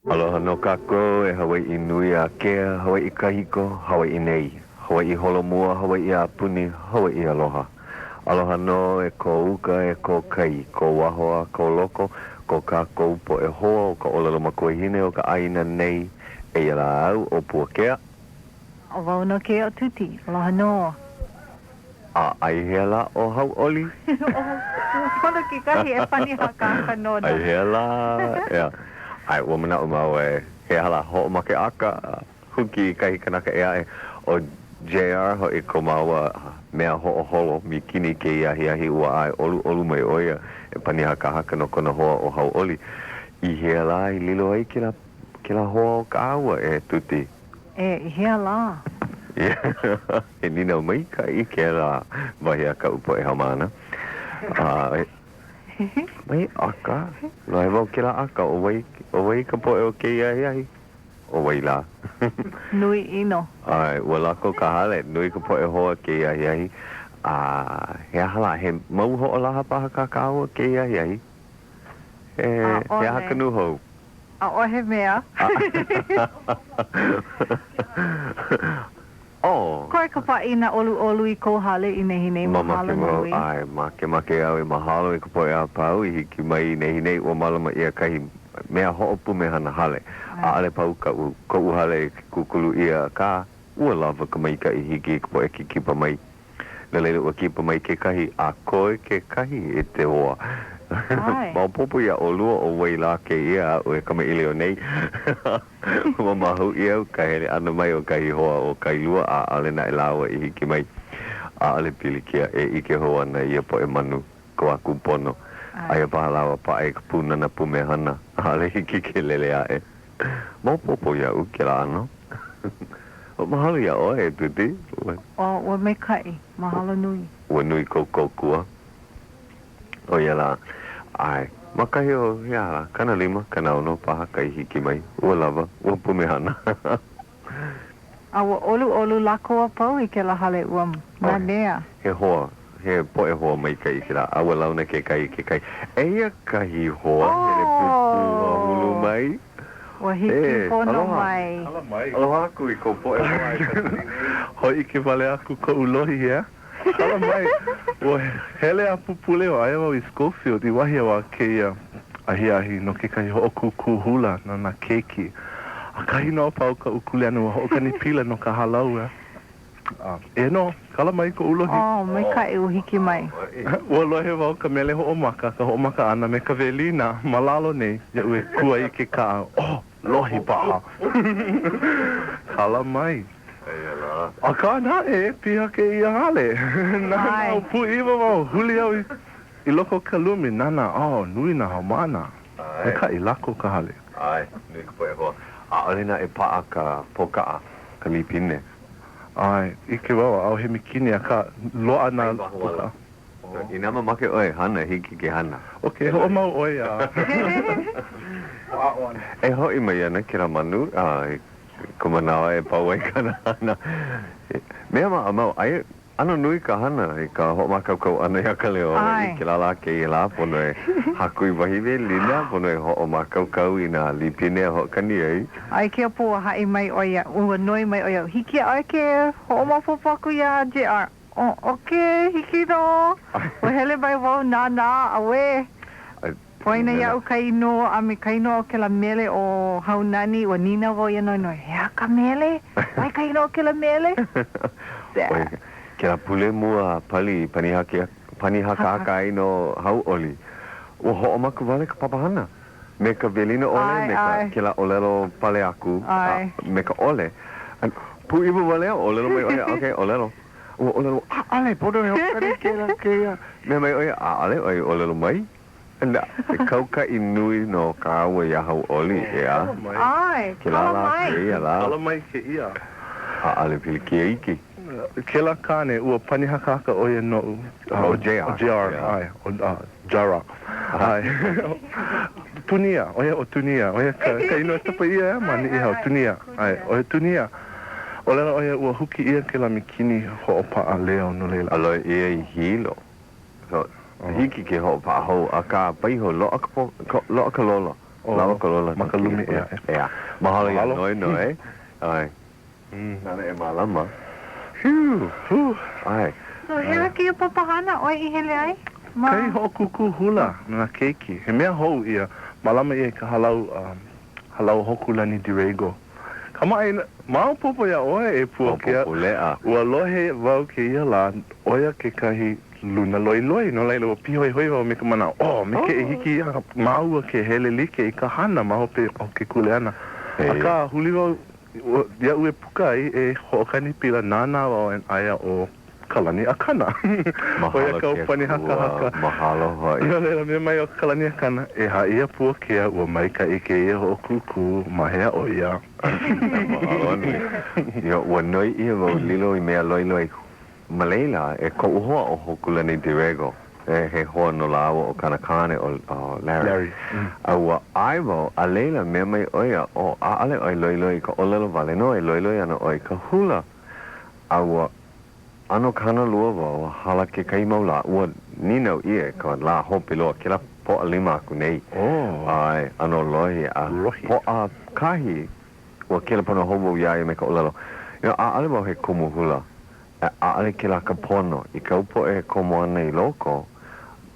Aloha no kako e Hawai'i nui a kea, Hawai'i kahiko, Hawai'i nei. Hawai'i holomua, Hawai'i apuni, Hawai'i aloha. Aloha no e ko uka e ko kai, ko wahoa, ko loko, ko kako upo e hoa o ka olelo makuahine o ka aina nei e ia au o Puakea. O wau no ke o Tuti, aloha no. A ai hea la o Hauʻoli. Kono ki kahi e pani haka no. Ai hea la, ea. Ai, ua mana o mau e he hala ho'omake aka, huki kahi kanaka ea e o JR ho i ko maua mea ho'oholo mi kini ke iahi ua ai olu mai oia e pani haka no kona hoa o Hauʻoli. I hea la i lilo ai ke la hoa o ka aua e Tuti. E hea la. E nina mai ka i ke la wahi aka upo e hamana. Mai aka, no he wau ke la aka o wai ka poe o ke iahi, o wai la. Nui ino. Ai, ua lako ka hale, nui ka poe hoa ke iahi, he hala, he mau ho o laha paha ka kaua ke iahi. He haka nu hou. A ohe mea. Oh. Koe ka paina olu i ko hale i nehi nei mahalo nui. Ai, make au i mahalo i ka poe a pau i hiki mai i nehi nei ua malama ia kahi mea ho'opu me hana hale. A ale pau ka u hale kukulu ia ka ua lava ka mai ka i hiki i ka poe ki kipa mai. Na leila ua kipa mai ke kahi a koe ke kahi e te hoa. Maupopo ia o lua o wai la ke ia o e kama ili o nei. Ma mahu ia o ka hele ana mai o kahi hoa o kai lua a ale na e lawa i hiki mai. A ale pili kia e ike hoa na ia po e manu ko aku pono. Aia paha lawa pa e ka punana pume hana. A ale hiki ke lele a e. Maupopo ia u ke la ano. O mahalo ia o e Tuti. O ua me kai, mahalo nui. Ua nui kua. O ia la. Ai, makahi o ia kana lima, kana ono paha kai hiki mai. Ua lava, ua pumehana. A ua olu lako a pau i ke la hale ua manea. He hoa, he poe hoa mai kai ki la. Aua launa ke kai. Eia kahi hoa, hele pupu a hulu mai. Ua hiki pono mai. Aloha aku i ko poe hoa. Hoi ke vale aku ko ulohi hea. Hala mai, ua hele a pupule o aia wau i Schofield i wahi awa ke ia ahi no ke kahi ho'okuku hula na keiki. A kahi no pau ka ukule anu wa ho'okani pila no ka halau e no, kala mai ko ulohi. Oh, mai ka e uhiki mai. Ua lohe wau ka mele ho'omaka, ka ho'omaka ana me ka velina, malalo nei, ia ue kua i ke ka, oh, lohi paha. Kala mai. A ka na e, piha ke ia hale. Nana o pu iwa wau, huli au i loko ka lumi, nana, nui na hamana. E ka i lako ka hale. Ai, nui ka poe hoa. A olina e paa ka pokaa, ka lipine. Ai, ike wawa, au he mikini a ka loa na pokaa. I nama make oe, hana, hiki ke hana. Ok, ho mau oe a. E hoi mai ana kira manu, ko manawa e pauai kana hana. Mea ma amau, ai, ano nui ka hana, i ka ho'omakau ana ia ka leo, i ke lala ke i la, pono e hakui wahiwe lina, pono e ho'omakau i na lipine ho kani ei. Ai ke apua hai mai oia, ua noi mai oia, hiki ai ke ho'omafopaku ia JR. Ok, hiki no. Ua hele mai wau nana, awe. Poina iau kaino, a me kaino o ke la mele o haunani, ua nina wau ia noi, hea ka mele? Wai kaino o ke la mele? Ke la pule mua pali, pani haka ai no Hauʻoli. Ua ho'omaku wale ka papahana. Me ka velina ole, me ka ke la olelo pale aku, me ka ole. Pu iwa wale olelo mai oia, ok, olelo. Ua olelo, ale, pono e hokari ke ia. Me mai oia, ale, olelo mai. Na, kauka i nui no ka aua ia Hauʻoli, ea. Ai, kala mai. Kala mai ke ia. Ale pili ki eiki. Ke la kane, ua pani hakaka oia no. O JR. O JR, ai. O Jara. Ai. Tunia, oia o tunia. Oia ka ino e tapa ia e mani iha o tunia. Ai, oia tunia. O lera oia ua huki ia ke la mikini ho'opa a leo no leila. Aloe ia i hilo. Hiki ke ho pa ho a ka pai ho lo ka lola. Lava kolola. Makalumi ea. Ea. Mahalo ia Mahalo. noi. Ai. Nana e malama. Ai. So hea ki o papahana oi I hele ai? Kai hokuku hula na keiki. He mea hou ia. Malama ia ka halau hokulani dirego. Kama ai mau popo ia oe e Puakea. Popolea. Ua lohe wau ke ia la oia ke kahi luna loi no laila wa pihoi hoi wau me ka mana me ke e hiki ia maua ke hele like I ka hana maho pe o ke kule ana. Aka huli wau ia ue puka ai e hookani pila nana wau en aia o Kalani Akana. Oia ka upani haka. Mahalo hoi. Ia leila me mai o Kalani Akana e haia Puakea ua maika I ke ia ho kuku mahea o ia. Mahalo ni. Ia ua noi ia wau lilo I mea loi. Malela e ko uhoa o hokulani dirego. He hoa no la awa o kanakane o Larry. Aua aiwo a leila mea mai oia o a ale oi loi ka olelo vale no e loi ana oi ka hula. Aua ano kana lua wau hala ke kai maula ua ninau ia ka la hopi loa ke la po a lima aku nei. Ai ano lohi a po a kahi ua ke la pono hobo iai me ka olelo. Ia a ale wau he kumu hula. A ale ke la ka pono I ka upo e komo ana I loko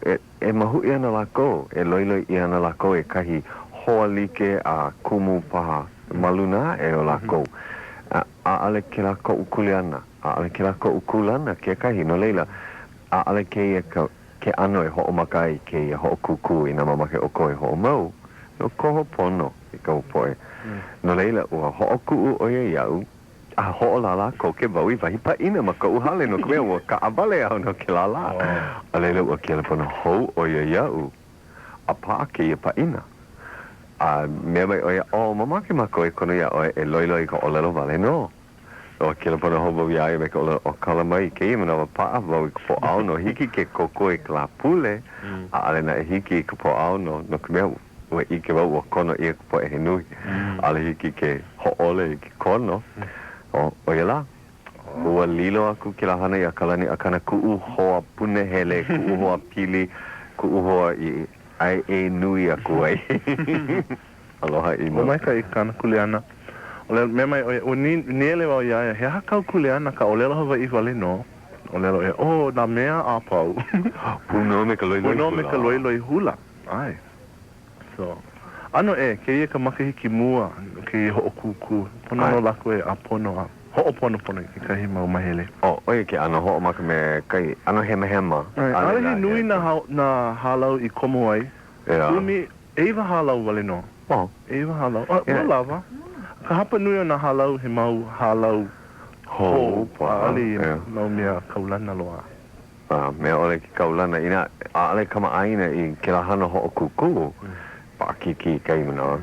e mahu I ana lako e loi I ana lako e kahi hoa like a kumu paha maluna e o lako a ale ke la ko ukuli ana a ale ke la ko ukulana ke kahi no leila a ale ke ke ano e ho makai ke ho kuku I na mamake o ko e ho mau no ko pono I ka upo e no leila ua ho ku o ye iau a ho la ko ke baui vai pa ina ma ko hale no ke o ka avale au no ke la a lele o ke le pono ho o ye iau a pa ke ia pa ina a me mai o mama ke ma ko e kono ia o e loi ko o lelo vale no o ke le pono ho baui ai me ko o kala mai ke ia no pa a baui ko au no hiki ke koko e kla pule a ale na hiki ko po au no ke me o I ke wa kono ia ko e nui ale hiki ke ho ole ke kono o ia la. Ua lilo aku ki la hana I a Kalani Akana ku'u hoa pune hele, ku'u hoa pili, ku'u hoa I ai e nui aku ai. Aloha I mo. O mai ka I kana kuleana. O lelo me mai o ni ele wau iaia he hakau kuleana ka o lelo Hawai'i wale no. O lelo na mea a pau. Puno me ka loi Puno me ka loi hula. Ai. So. Ano ke ia ka makahiki mua ke ho kuku. Pono no lako a pono a. Ho pono ke kahi mau mahele. Oia ke ano ho maka me kai ano hema. Ale he nui na halau I komo ai. Umi eiva halau wale no. Eiva halau. Ua lava. Ka hapa nui o na halau he mau halau ho. Ale mau mea kaulana loa. Mea ole ki kaulana ina ale kama aina I ke la hana ho kuku. Pakiki kai mana.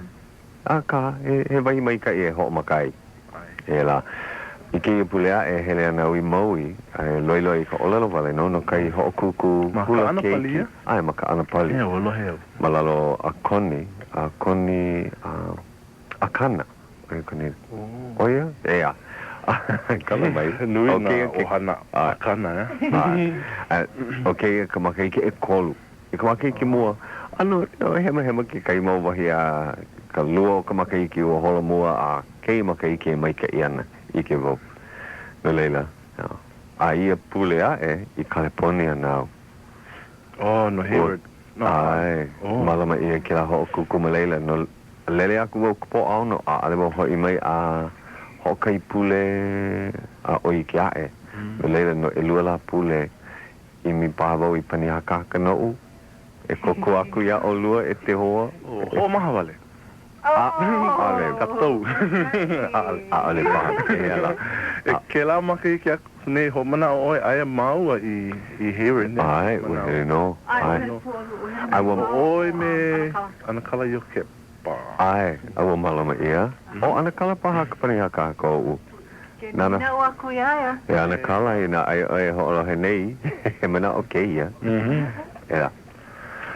Ka he vai mai kai e ho makai. Ela I ke pulea e hele ana ui maui e loi ka olelo vale no kai ho kuku hula ana palia ai maka ana pali he olo he malalo a koni a kana e koni oia ea kala mai nui na ohana a kana okay ka makai ke e kolu e ka makai ke mua ano hema ke kai mau wahi a ka lua ka makai ki o holo mua a kei makai ke mai ka iana I ke vau no leila a ia pulea I California now no Hayward ai malama ia ke la ho kuku ma leila no lele aku vau kupo au no a ale vau hoi mai a ho kai pule a oi kia no leila no e lua la pule I mi pa vau I pani haka no e koko aku ia o lua e te hoa ho maha vale ale katou ale paha ke ala ke la maka ki aku nei ho mana o ai maua I Hayward ai no ai wa oi me ana kala yo ke pa ai wa malama ia ana kala paha ka pani haka ko nana no aku ia ana kala ina ai ho he nei he mana okay ia ela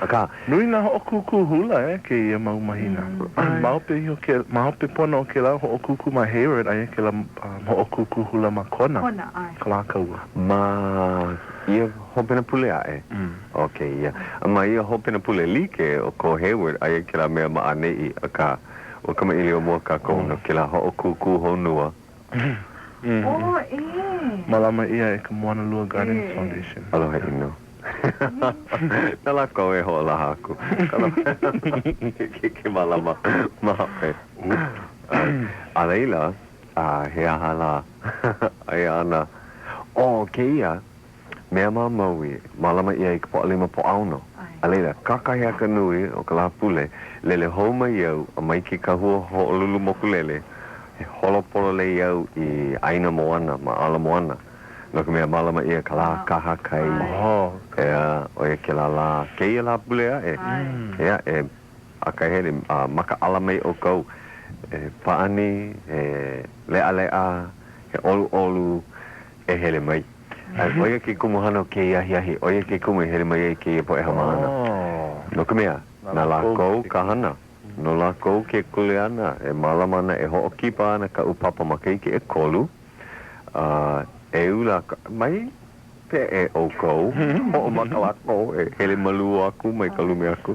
Aka. Nui na ho'okuku hula ke ia mau mahina. Maope pono o ke lau ho'okuku ma Hayward ai ke la ho'okuku hula ma Kona. Kona, ai. Kalakaua. Ma ia hopena pule ae. Okay, ia. Ma ia hopena pule like o ko Hayward ai ke la mea maanei aka. O kama ili o mua ka kona ke la ho'okuku honua. Oh, Malama ia e ka Moanalua Gardens Foundation. Aloha ino. Nala ko e ho la haku. Ke malama mahape. Aleila he ahala ai ana. O ke ia mea maui malama ia I ka po alima po auno. Aleila kakahea ka nui o ka la pule lele homa iau a mai ki ka hua ho lulu mokulele. He holopolo le iau I aina moana ma ala moana. No ka mea malama ia ka la kaha kai. Ea, o e ke la ke ia la pulea ea, akahele, maka alamei o kou, paani, lea lea, he olu olu, e hele mai. Oia ke kumuhano ke iahi, oia ke kumu e hele mai e ke ia po e hamahana. No ka mea, na la kou kahana, no la kou ke kuleana, e malamana e hookipa ana ka upapa makaiki e kolu, e ula mai, e o kou, o makalako, e hele malu aku, mai kalume aku.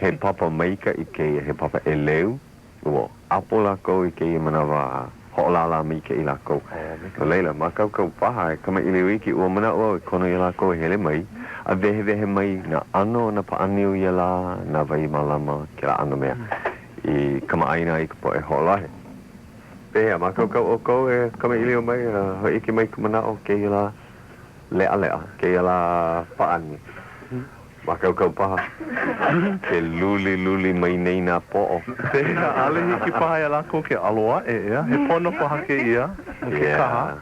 He papa maika I keia, he papa e leu, ua apo lako I keia manawa ho'olala mika I lako. No leila, makau kau paha, e kama ili wiki, ua mana ua kono I lako hele mai, a vehe mai na ano na paaniu I la, na vai malama, ke la ano mea, I kama aina I kapo e ho'olahe. Pea, makau kau o kou, e kama ili o mai, hoi iki mai kumana o keia la, lea, ke ia la paani. Makau kau paha. Ke luli mai nei nā po'o. Pea, ale hiki paha ia lako ke aloa ea. He pono paha ke ia. Ke kaha.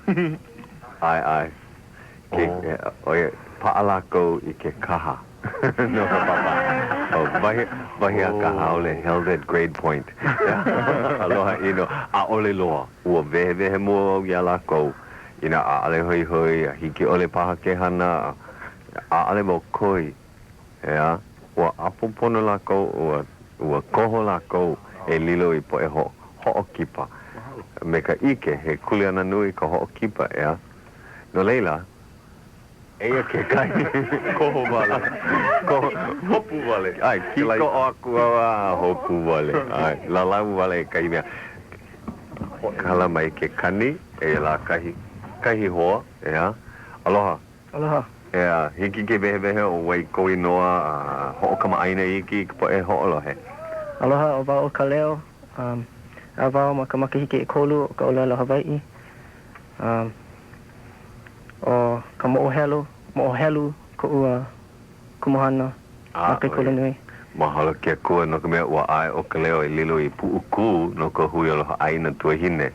Ai. Oia, pa'a lako I ke kaha. No ka papa. Vahi a ka haole held at grade point. Aloha ino. A ole loa. Ua vehe mua ia lako. Ina aale hoi, hiki ole paha ke hana, aale mo koi, ea, ua apopono lako, ua koho lako, e lilo I po e ho'okipa. Me ka ike, he kuleana nui ka ho'okipa, ea. No leila, eia ke kai, koho wale, hopu wale, ai, kiko o aku awa, hopu wale, ai, lalau wale kai mea. Kala mai ke kani, e la kahi hoa, ea. Aloha. Ea, hiki ke vehe o wai koi noa ho'okama aina iki ka po e ho'olohe. Aloha, o wau o Ka Leo. A wau ma ka makahiki e kolu o ka olelo Hawai'i. O ka mo'ohelu ko ua kumuhana. Maka kolu nui. Mahalo ke kua no ka mea ua ai o Ka Leo e lilo I pu'uku no ka hui aloha aina tuahine.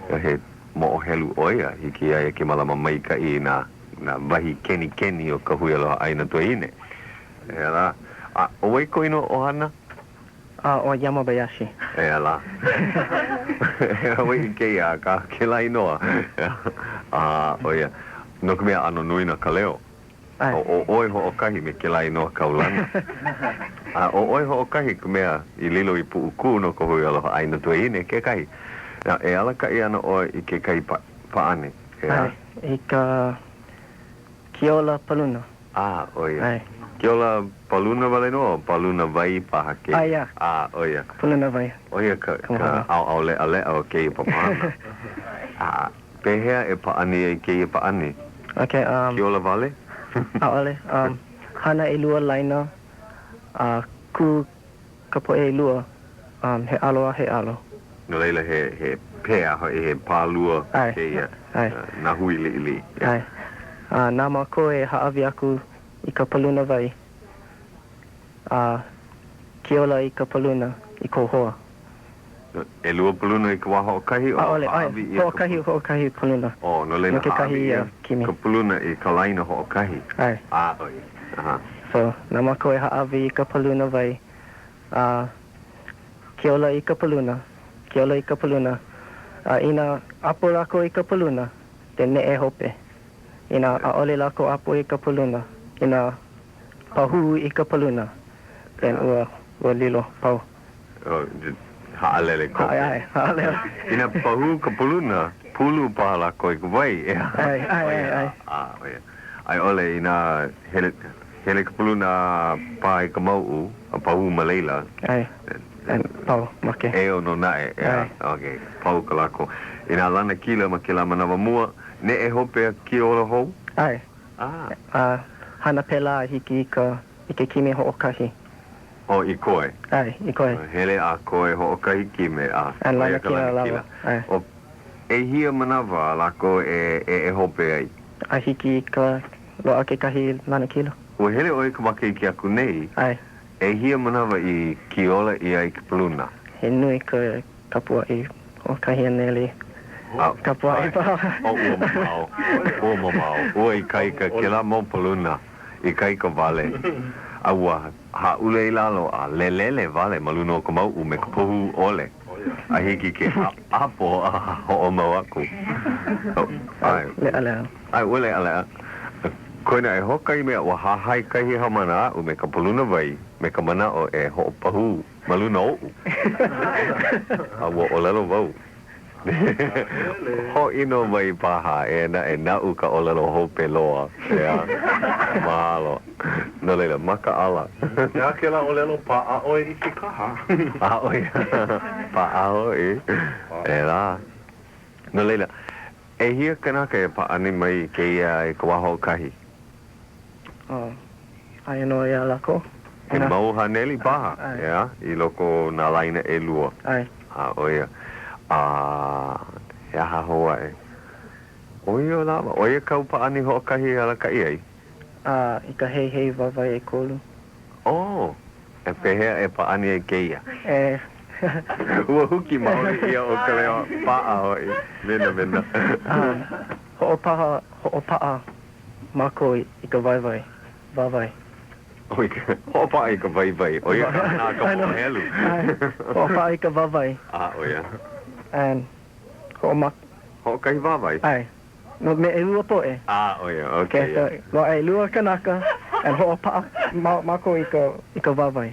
He mo'ohelu oia, hiki ai ke malama maika I na wahi keni o ka hui aloha aina tuahine. Ea la. O wai koino o hana? O Yamabayashi. Ea la. Ea wai ke ia ka ke lai noa. Oia. No ka mea ano nui na Ka Leo. O oi ho o kahi me ke lai noa kaulana. O oi ho o kahi ka mea I lilo I pu'uku no ka hui aloha aina tuahine ke kahi. E ala ka I ana o I ke kai paane. I ka Kiola Paluna. Oia. Kiola Paluna wale no, Paluna vai paha ke. Ia. Oia. Paluna vai. Oia ka au lea o ke I papahana. Pehea e paani e ke I paani. Okay, Kiola vale? Aole. Hana e lua laina. Ku ka po e lua. He alo. No leila he pea he pālua ke ia. Na hui li. Ai. Nā mā ko e haawi aku I ka paluna vai. Kiola I ka paluna I ko hoa. E lua paluna I ka waha o kahi o haawi I ho kahi paluna. No leila haawi ka paluna I ka laina ho o kahi. Ai. Oi. So, nā mā ko e haawi I ka paluna vai. Kiola I ka paluna. Ina apo lako I ka paluna, te ne e hope. Ina aole lako apo I ka paluna. Ina pahu I ka paluna. Then ua lilo pau. Ha'alele ko. Ha'alele. Ina pahu ka puluna, pulu pahala ko I ka wai. Ai. Ai ole ina hele ka puluna pa I ka mau'u, a pahu Malayla. Ai. Pau, make. Eo no nae. Okay, pau ka lako. Ina lana kila ma kila manawa mua, ne e hope a ki ola hou? Ai. Hana pela hiki I ke kime ho'okahi. O I koe? Ai, I koe. Hele a koe ho'okahi kime a. An lana kila lava. Ai. O e hia manawa lako e hope ai? A hiki ka loa ke kahi lana kila. O hele oi ka wake I ki aku nei? Ai. E hia manawa I ki ola I ai ki paluna? He nui ka kapua I o kahianele. Kapua I pa. O ua mamau. Ua I kai ka kila mo paluna. I kai ka vale. Aua haule I lalo a lelele vale maluna o ka mau me ka pohu ole. A hiki ke apo a ho'o mau aku. Le'alea. Ai ule alea. Koina e hokai mea wa hahai kahi hamana o me ka paluna vai. Me ka mana o e ho'o pahu maluna o. Aua o lalo vau. Ho ino mai paha e na uka o lalo hope loa. Mahalo. No leila, maka ala. Ea ke la o lelo pa a oi I ke kaha. A oi. Pa a oi. E la. No leila, e hia kanaka e pa ani mai ke ia e kawaho kahi. Ai no ia lako. E mau haneli paha. Ea, I loko na laina e lua. Ai. A oia. Hea ha Hawaiʻi. Oia lava. Oia kau pa ani ho kahi ala ka iai? I ka hei wawai e kolu. Oh. E pehea e pa ani e keia. Ua huki maori ia o ka leo paa hoi. Mena. Ho'opaa mako I ka waiwai. Wawai. Ho'opaa I ka vai. Oia ka ana ka pohelu. Ho'opaa I ka wawai. Oia. And ho'omak. Ho'okahi wawai? Ai. No me e lua po e. Oia, okay. Okay, so e lua kanaka and ho'opaa mako I ka wawai.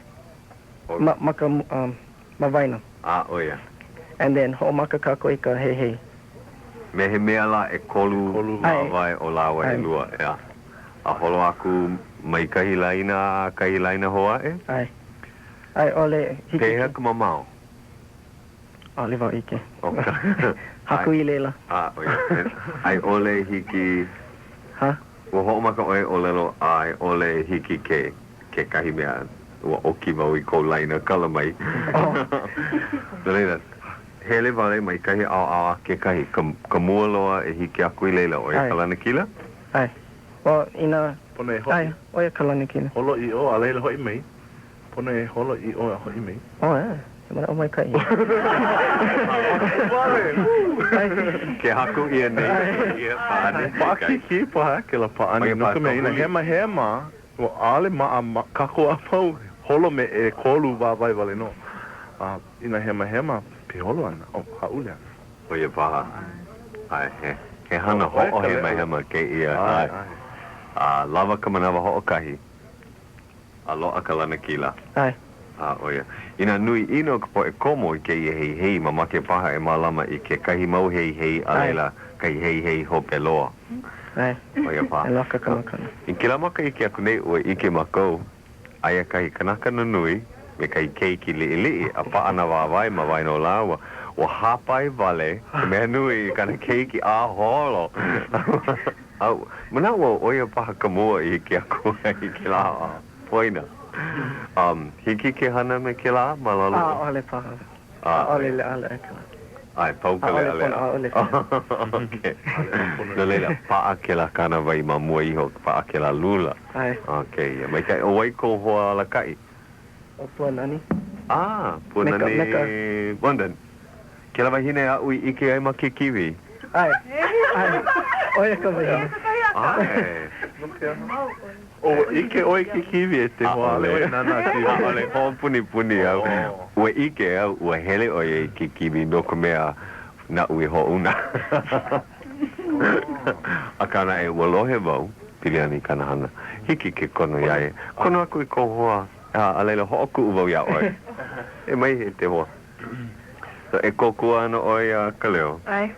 Maka mawaina. Oia. And then ho'omaka kako I ka hei. Me he mea la e kolu wawai o lawa e lua. Ea. A holo aku mai kahi laina Hawaiʻi? Ai ole hiki. Pehea ka mamao? Ole wau ike. Okay. Haku I lela. Oia. Ai ole hiki... Ha? Ua ho'omaka oe o lelo ai ole hiki ke kahi mea ua oki wau I kou laina kala mai. No leila, hele wale mai kahi ao ke kahi ka mua loa e hiki aku I leila oe kalana kila? Ai. Well, ina... Pone e hoi. Ai, oia kalana kila. Holo I o a leila hoi mei. Pone e holo I o a hoi mei. He mana o mai kai. Ke haku ia nei. Ia paane. Paakiki paha ke la paane. No ka mea ina hema. O ale kako a pau. Holo me e kolu wawai wale no. Ina hema. Pe holo ana. Hauʻoli ana. Oia paha. Ai he hana ho'o hema ke ia. Ai. Lava ka manawa ho'okahi. A loa ka lana kila. Ai. Oia. Ina nui ino ka po e komo I ke hei ma make paha e malama I ke kahi mau hei a leila kai hei hope loa. Ai. Oia paha. E laka kanakana. I ke la maka I ke aku nei ua ike makou, aia kahi kanaka na nui, me kai keiki li'i a paana wawai ma waino lawa. Wa hapai vale, ke mea nui kana keiki a holo. Mana ua oia paha ka mua I ke aku I ke la poina. Hiki ke hana me ke la malalo? Ole paha. Ole le ekala. Ai, pau ka le. Okay. No leila, paa ke la kana vai ma mua iho, paa ke la lula. Ai. Okay, mai kai o wai ko hoa ala kai? O Puanani. Puanani Mundon. Ke la wahine a ui ike ai ma ke kiwi? Ai. Oia ka wahine. Ai. O ike oi ki kiwi e te hoa le nana ki ole ho puni au ua ike au ua hele oi ki kiwi no ka mea na ui ho una akana e ua lohe wau piliani kanahana. Hiki ke kono iae. Kono aku I ko hoa. Alela ho'oku uvau ia oi. E mai he te hoa. So e kokua ana oi Ka Leo. Ai.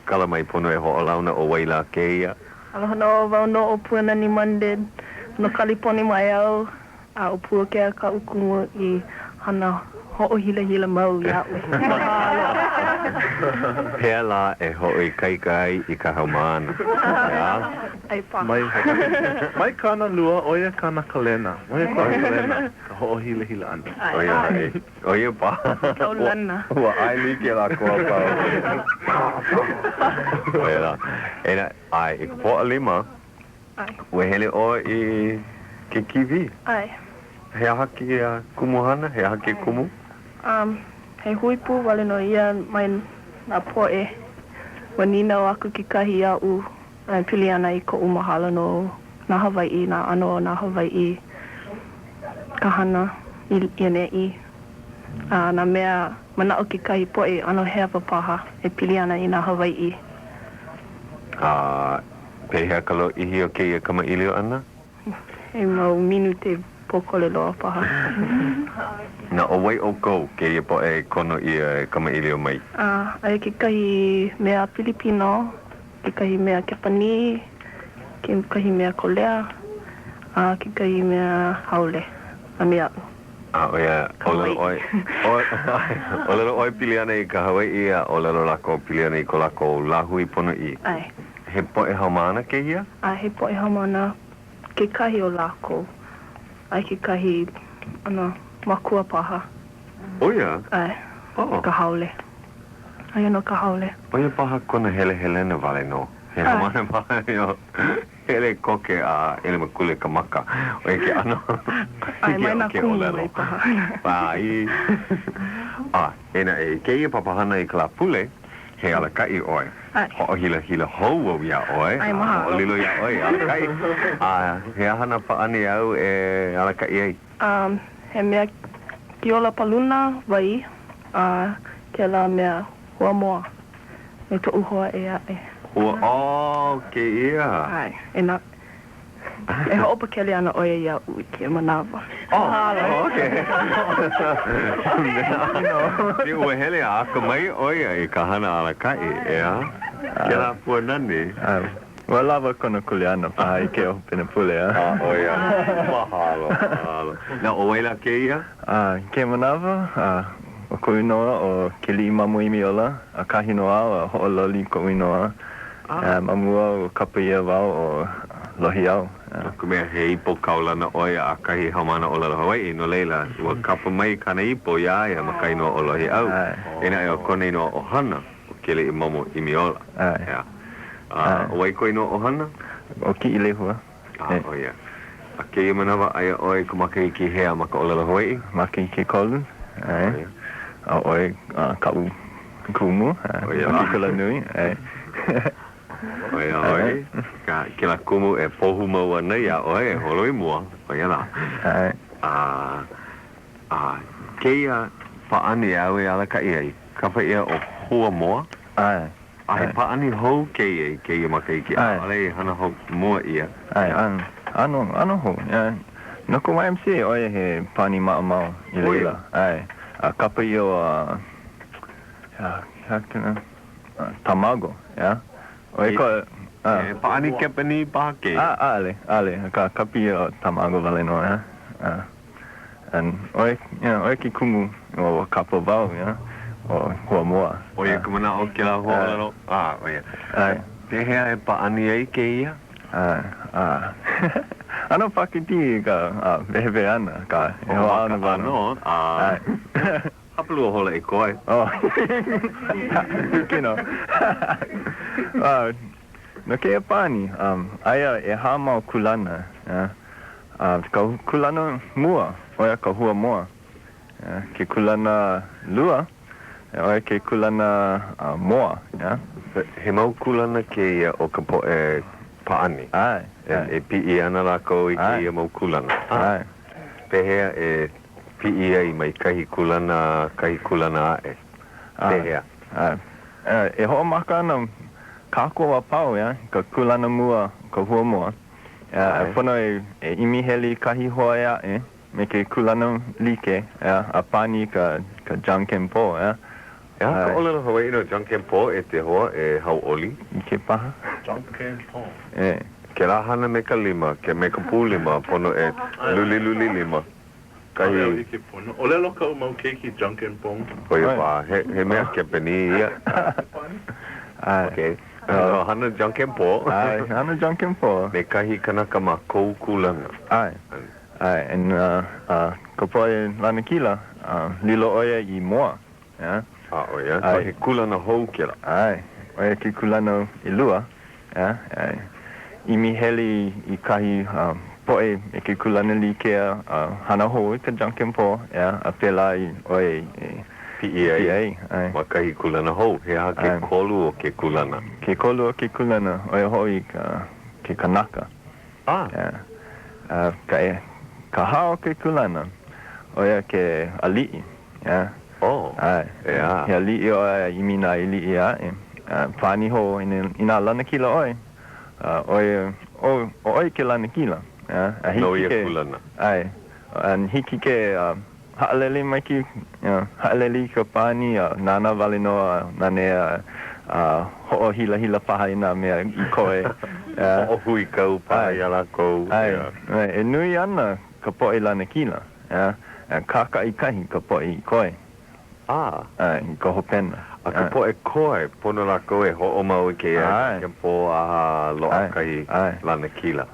Kala mai pono e ho'olauna o waila keia. Aloha no wau no o Puanani Mundon. No kaliponi mai au. A o Puakea ka ukumu I hana ho'ohila mau ia ui. Pea la e ho'i kaikai I ka haumana. Ai pa. Mai kana lua oia kana kalena. Oia kana kalena. Ka ho'ohila ana. Oia pa. Kaulana. Ua ai like la koa pa. Oia la. Ena, ai, I ka po'a lima. Ai. Ue hele o I ke kiwi. Ai. He ahaki kumuhana, he ahaki kumu. He huipu wale no ia mai na poe. Wanina o aku ki kahi au pili ana I ko umahala no na Hawai'i, na ano na Hawai'i. Kahana I nei. Na mea mana o ki kahi poe ano hea papaha e pili ana I na Hawai'i. Pehea ka lo ihi o ke kamaʻilio ana? E mau minu te pokole loa paha. Na o wai o kou ke ia po e kono ia kamaʻilio mai? Ai ke kahi mea Pilipino, ke kahi mea Kepani, ke kahi mea Kolea, ke kahi mea Haole, a mea Oia, o lero oi pili ana I ka Hawai'i o lero lako pili ana I ko lako lahui pono I. Ai. He poe haumana ke ia? He poe haumana ke kahi o lako. Ai ke kahi makua paha. Oia? Ai. Ka haole. Ai no ka haole. Oia paha kona hele na vale no. He haumana paha yo. Hele koke ele makule ka maka. Oia ke ano. Ai mai na kumu mai paha. Ai. Ena e ke ia papahana I ka pule. He alakai oi. Ho hila hou ia oi. Ai maha. O lilo ia oi alakai. He ahana paani au e alakai ai. He mea kiola paluna wai. Ke la mea hua moa. Me to uhoa e ae. Ke ia. Ai. E ho'opa kele ana oia ia ui ke manawa. Okay. Ni ua hele a ka mai oia I ka hana alakai, ea? Ke la puanani. Ua lava kona kuleana paha I ke o pina pule, Oia. Mahalo. Na o waila ke ia? Ke manawa, o ko inoa o Keli'imamo'i'iola a kahi noa o ho'ololi ko inoa. Mamua o kapa ia wau o lohi au. Ku mea he ipo kaulana oia a kahi haumana o lalo Hawai'i no leila. Ua kapa mai kana ipo ia makai no o lohi au. Ena e o kone no o hana o Keli'imamo'i'iola. O wai koe no o hana? O Ki'ilehua. Oia. A ke ia manawa aia oi kumaka I ki hea maka o lalo Hawai'i? Maka I ke kolu. A oi kau kumu. Maki kula nui. Oi. Ke la kumu e pohu mau ana ia oi e holoi mua. Oia la. Ke ia paani au e alakai ai. Kapa ia o hua moa? He paani hou ke ia maka I ki ale hana hou mua ia. Ano ho. No ko YMCA oi he paani maa mau I leila. A kapa ia o tamago, Oi ko paani kepani paha ke. Ale. Ka kapi o tamago vale no, And oi ki kumu o kapa vau, o hua moa. Oia kumana o ke la hua lalo. Oia. Pehea e paani ai ke ia? Ano pakiti ka vehewe ana ka e hoa ana vano. Hapalu o hola I koe. Kino. No ke pani, aia e hamau kulana, ka kulana mua, oia ka hua moa. Ke kulana lua, oia ke kulana moa, He mau kulana ke ia o ka po e paani. E pi'i ana lako I ke ia mau kulana. Pehea e pi'i ai mai kahi kulana ae. Pehea. E hoa maka ana kako wa pau, ka kulana mua, ka hua moa. Pono e imiheli kahi hoa me ke kulana like, a pani ka janken po, Ka olelo Hawai'i no janken po e te hoa e hauʻoli. I ke paha. Janken po. Ke la hana me ka lima, ke me ka pū lima, pono e luli lima. Kahi... Olelo ka umau keiki janken po. Hoi pa, he mea ke peni ia. Okay. Hana janken po. Hana janken po. Me kahi kanaka ma kou kulanga. And ka poe lana kila, lilo oia I moa. Oia, so he kulana hou kila. Oia ki kulana I lua. Imi heli I kahi poe e ke kulana li kea hana hou ka janken po. A pela I oia PEA. Ma kahi kulana hou. He ha ke kolu o ke kulana. Ke kolu o ke kulana. Oia hoi ke kanaka. Ka hao ke kulana. Oia ke ali'i. He ali'i oia imi nā ili'i Pani ho ina lana kila oi. Oi ke lana kila. No ia kulana. An hiki ke ha'alele mai ki, ha'alele ka pani, nana wale noa, nane ho'o hila paha ina mea I koe. Ho'o hui kau paha I ala kou. E nui ana ka poe lana kila. Kaka I kahi ka poe I koe. I ka hopena. A ka poe koe, pono la koe ho'o mau I ke ke po aha loa kahi lana kila.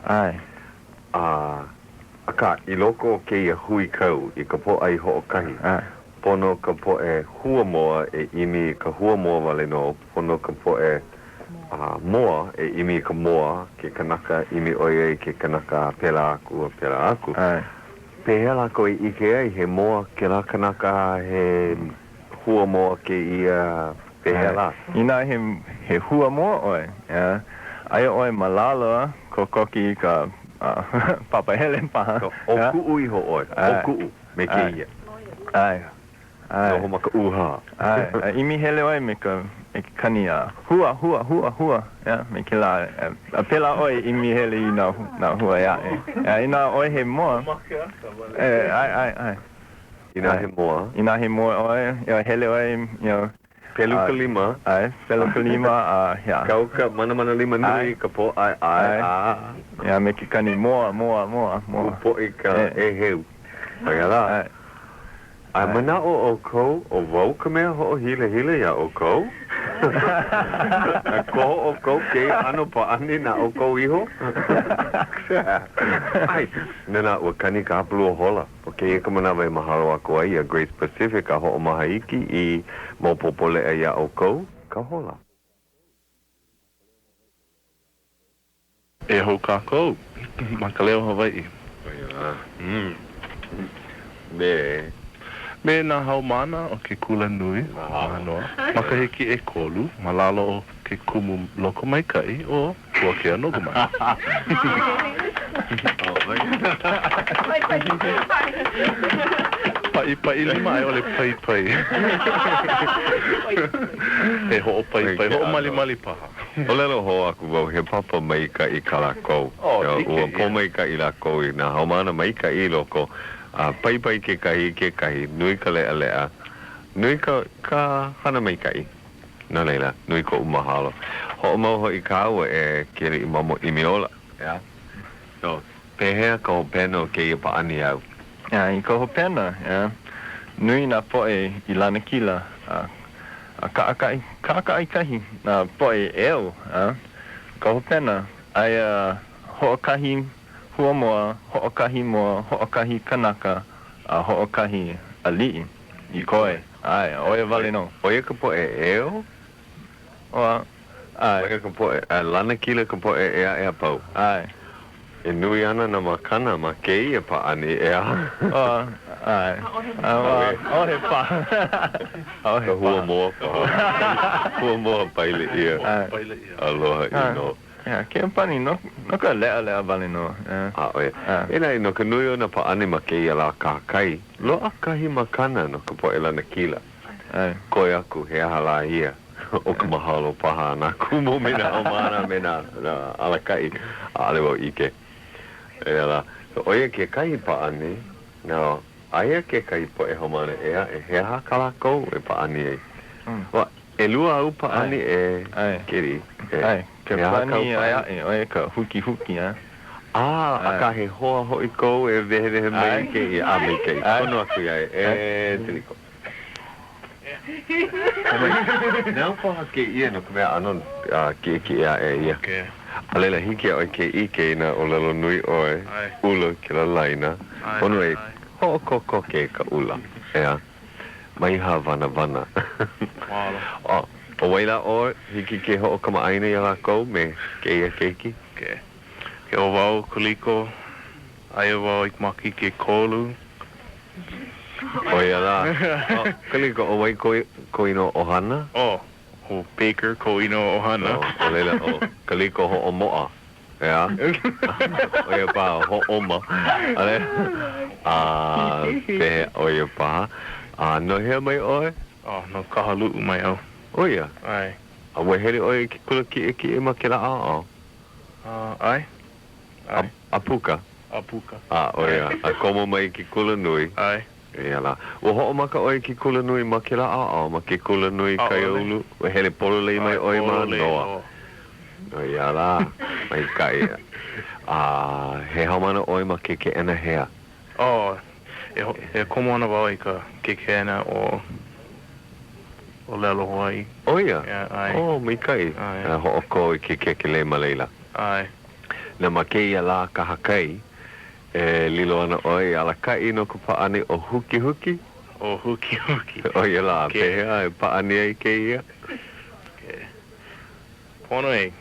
Aka, I loko o ke ia hui kau, I ka po ai ho'o kahi. Pono ka po e hua moa e imi ka hua moa wale no, pono ka po e moa e imi ka moa, ke kanaka imi oia ke kanaka pela aku. Pehea la koe I ke ai he moa ke la kanaka he hua moa ke ia pehea la. Ina he hua moa oi, aia oi malala ko koki ka papahele paha. O ku'u iho oi, o ku'u, me ke ia. Noho maka uha. Imi hele oi me ka kani hua, me ke la, a pela oi imi hele I na hua ina oi he moa. Ina he moa oi, hele oi, Pelu ka lima. Pelu ka lima, Kau ka mana lima nui ka po me ke kani moa. Po I ka e heu. Pagā la. Mana o kou, o wau ka mea ho o hile ia o kou. Ko o kou ke ano pa ani na o kou iho. Nena ua kani ka hapulu o hola. O ke eka manawa mahalo ako ai a Grace Pacific a ho o mahaiki I mo popole a ia o kou. Ka hola. E hou kākou, ma Ka Leo Hawaiʻi. Me nā haumana o ke kula nui, maka hiki e kolu, malalo o ke kumu loko mai kai o Puakea Nogelmeier. Pai lima ai ole pai. E ho'o pai, ho'o mali paha. O lelo ho aku wau he papa mai ka I ka lako. Ua po mai ka I lako I nā haumana mai ka I loko. Pai ke kahi, nui ka lea, nui ka hana mai kai. Nā leila, nui ko umahalo. Ho mau ho I ka aua e Keli'imamo'i'iola. So, pehea ka hopena o ke ia paani au. I ka hopena, nui nā poe I lana kila, ka aka I kahi, nā poe eo, ka hopena, ai ho'okahi hua moa, ho'okahi kanaka, ho'okahi ali'i, I koe. Oia wale no. Oia ka po e eo? Oia ka po e, lana kila ka po e ea pau. E nui ana na makana ma ke ia pa ani ea. O he pa. Ka hua moa pa. Hua moa paile ia. Aloha ino. Ke pani no ka lea wale no. Oia. Ena no ka nui o na pa ani ma ke ia la kākai. Loa kahi makana no ka po e lana kila. Koe aku he ahala ia. O ka mahalo paha na kumo me na omana me na alakai. Ale wau ike. Ea la. So oia ke kai pa'ani. No. Aia ke kai po e homane ea e hea kalako e pa'ani e. Wa, e lua au pa'ani e kiri. Ai, ke pani aia e oe ka huki a. Aka he hoa hoi kou e vehe mai ke i a mei kei. Kono aku iai e tiliko. Nau paha ke ia no kumea anon ki ia e ia. Alela hiki oi ke i ke ina o lalo nui oe ulo ke la laina. Kono e ho'okoko ke ka ula. Ea. Mai ha vana. O waila o hiki ke ho'okama aina ia la kou me ke ia keiki. Ke o wau Kaliko, aia wau ik maki ke kolu. O ia la. Kaliko, o wai ko ino ohana? O Baker ko ino ohana. O leila, o Kaliko ho o moa. Ea? O ia pa, ho oma. Ale? Pehe o ia pa. No hea mai oe? No kahalu'u mai au. O ia? Ai. A wehele oe ki kula ki e ma ke la a o? Ai. Apuka? Apuka. O ia. A komo mai ki kula nui. Ai. Ia la. O ho'o maka oe ki kula nui ma ke la a ma ke kula nui kai ulu. O hele polo lei mai oe ma noa. O ia la. Mai kai. He haumana oe ma ke ena hea. E komo ana wau i ka ke ena o lelo Hawai'i. O ia? Ai. Mai kai. Ho'o ko i ke le ma leila. Ai. Na ma ke ia la ka hakai. Lilo ana oi ala kai no ko pa'ani o huki. O huki. O ia la, pehea e pa'ani ai ke ia. Pono e,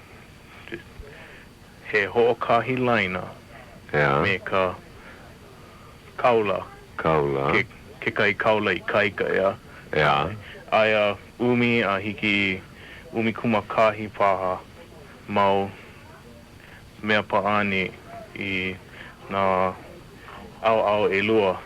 he ho'okahi laina me ka kaula. Ke kai kaula i kaika ea. Aia umi a hiki umi kumakahi paha mau mea pa'ani i na au e lua.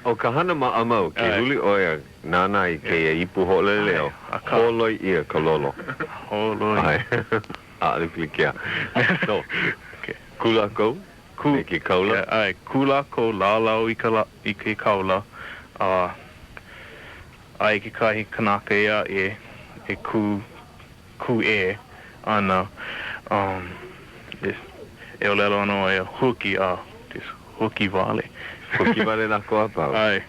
O ka hana ma'amau, ke huli oia nana i ke ia ipu ho'oleleo. Holoi ia ka lolo. Holoi. Alipilikia. No, kula kou? E ke kaula? Ai, kula kou laulau i ke kaula. Ai ke kahi kanaka ia e ku e ana e o lelo ano e huki huki vale. Huki vale na koa pau? Ai.